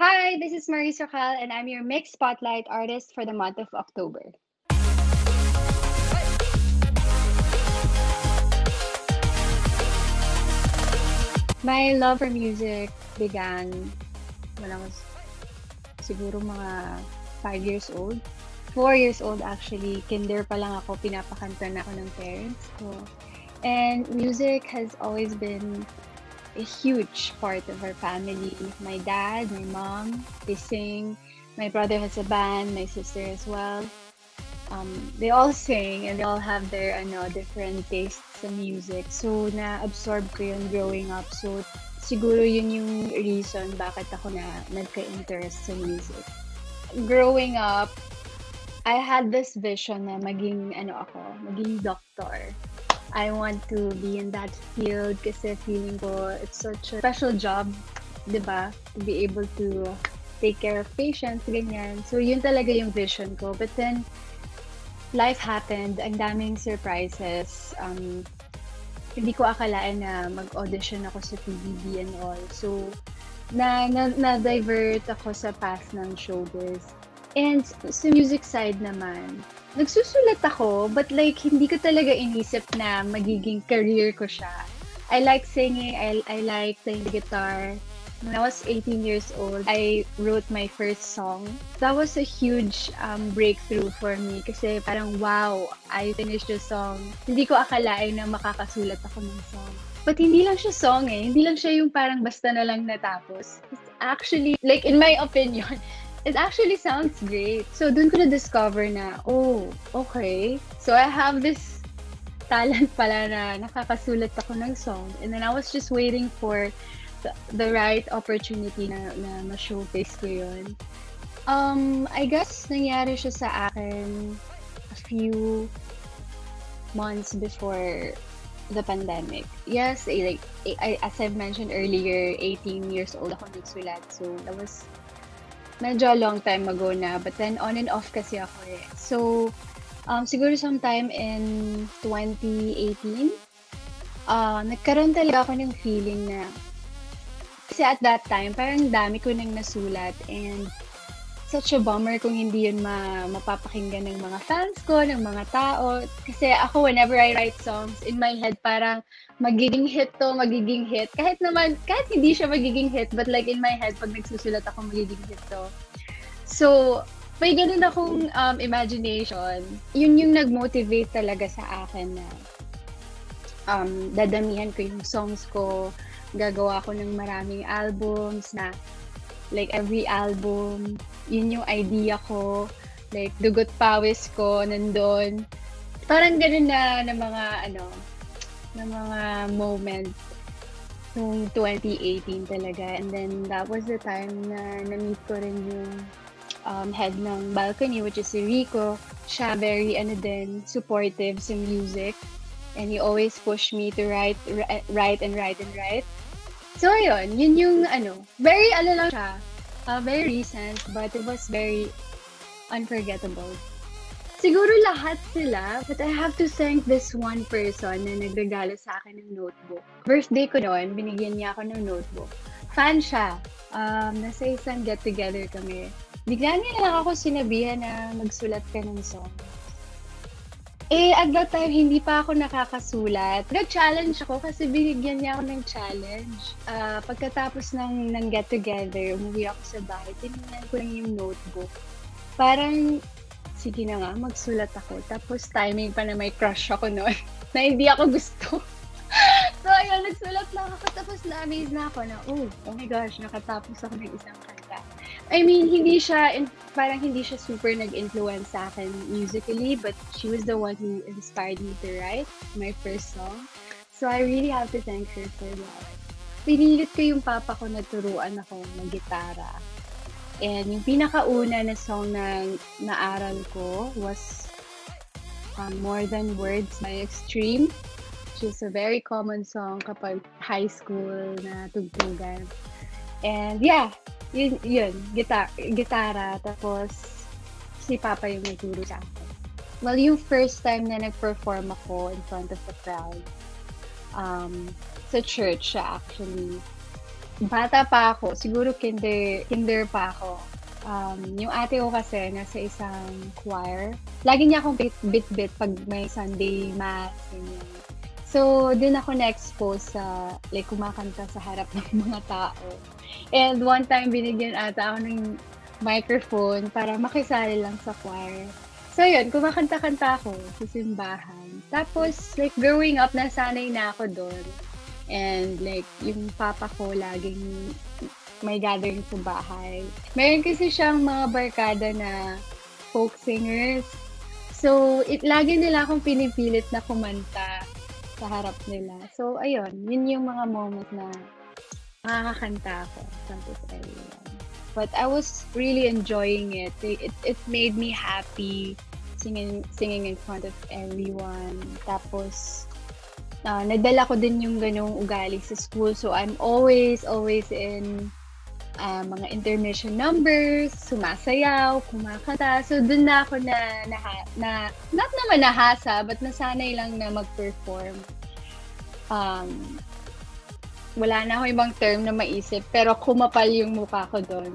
Hi, this is Marie Socal, and I'm your Mix Spotlight artist for the month of October. My love for music began when I was siguro mga 5 years old. 4 years old actually. Kinder pa lang ako, pinapakanta na ako ng parents ko. And music has always been a huge part of our family. My dad, my mom, they sing. My brother has a band, my sister as well. They all sing and they all have their different tastes sa music. So, na-absorb ko yun growing up. So, siguro yun yung reason bakit ako na nagka-interest sa music. Growing up, I had this vision na maging doctor. I want to be in that field kasi feeling ko it's such a special job, 'di ba? To be able to take care of patients, ganyan. So, yun talaga yung vision ko. But then, life happened. Ang daming surprises. Hindi ko akalain na mag-audition ako sa PBB and all. So, na-divert ako sa path ng showbiz. And sa music side naman, nagsusulat ako, but like, hindi ko talaga inisip na magiging career ko siya. I like singing, I like playing the guitar. When I was 18 years old, I wrote my first song. That was a huge breakthrough for me kasi parang wow, I finished the song. Hindi ko akalain na makakasulat ako ng song. But hindi lang siya song eh. Hindi lang siya yung parang basta na lang natapos. It's actually, like in my opinion, it actually sounds great. So dun ko na-discover na, oh, okay. So I have this talent pala na nakakasulat ako ng song. And then I was just waiting for the right opportunity na ma-showcase ko yun. I guess nangyari siya sa akin a few months before the pandemic. Yes, as I've mentioned earlier, 18 years old ako nagsulat. So, that was medyo a long time ago na. But then, on and off kasi ako eh. So, siguro sometime in 2018, nagkaroon talaga ako ng feeling na kasi at that time, parang dami ko nang nasulat and such a bummer kung hindi yun mapapakinggan ng mga fans ko, ng mga tao. Kasi ako, whenever I write songs, in my head, parang magiging hit to, magiging hit. Kahit hindi siya magiging hit, but like in my head, pag nagsusulat ako, magiging hit to. So, may ganun akong imagination. Yun yung nag-motivate talaga sa akin na dadamihan ko yung songs ko, gagawa ko ng maraming albums na like every album, yun yung idea ko, like dugot pawis ko nandun. Parang ganun na mga moment nung 2018 talaga. And then that was the time na na-meet ko rin yung head ng Balcony, which is si Rico. Siya very supportive sa music. And he always pushed me to write. So, ayun, yun yung very lang siya, very recent, but it was very unforgettable. Siguro lahat sila, but I have to thank this one person na nagregalo sa akin ng notebook. Birthday ko noon, binigyan niya ako ng notebook. Fan siya. Nasa isang get-together kami. Bigla niya lang ako sinabihan na magsulat ka ng song. At that time, hindi pa ako nakakasulat. Nag-challenge ako kasi binigyan niya ako ng challenge. Pagkatapos ng get-together, umuwi ako sa bahay, tinignan ko lang yung notebook. Parang, sige na nga, magsulat ako. Tapos timing pa na may crush ako noon na hindi ako gusto. So, ayun, nagsulat lang ako. Tapos na-amaze na ako na, oh my gosh, nakatapos ako ng isang kanta. I mean, parang hindi siya super nag-influence sa akin musically, but she was the one who inspired me to write my first song. So I really have to thank her for that. Pinilit ko yung papa ko na turuan ako ng gitara. And yung pinakauna na song na naaral ko was More Than Words by Extreme, which is a very common song kapag high school na tugtugan. And yeah, yun, gitara, tapos si Papa yung nagturo sa akin. Well, yung first time na nag-perform ako in front of the crowd, sa church siya actually. bata pa ako, siguro kinder pa ako. Yung ate ko kasi nasa isang choir. Lagi niya akong bit-bit pag may Sunday mass, ganyan. So, dun ako na-expose sa, like, kumakanta sa harap ng mga tao. And one time, binigyan ata ako ng microphone para makisali lang sa choir. So, yun, kumakanta-kanta ako sa simbahan. Tapos, like, growing up, nasanay na ako doon. And, like, yung papa ko laging may gathering sa bahay. Meron kasi siyang mga barkada na folk singers. So, lagi nila akong pinipilit na kumanta sa harap nila. So, ayun, yun yung mga moment na makakakanta ako sa everyone. But I was really enjoying it. It made me happy singing in front of everyone. Tapos, nadala ko din yung ganung ugali sa school. So, I'm always in mga intermission numbers, sumasayaw, kumakanta. So, dun na ako not naman nahasa, but nasanay lang na mag-perform. Wala na ako ibang term na maisip, pero kumapal yung mukha ko doon.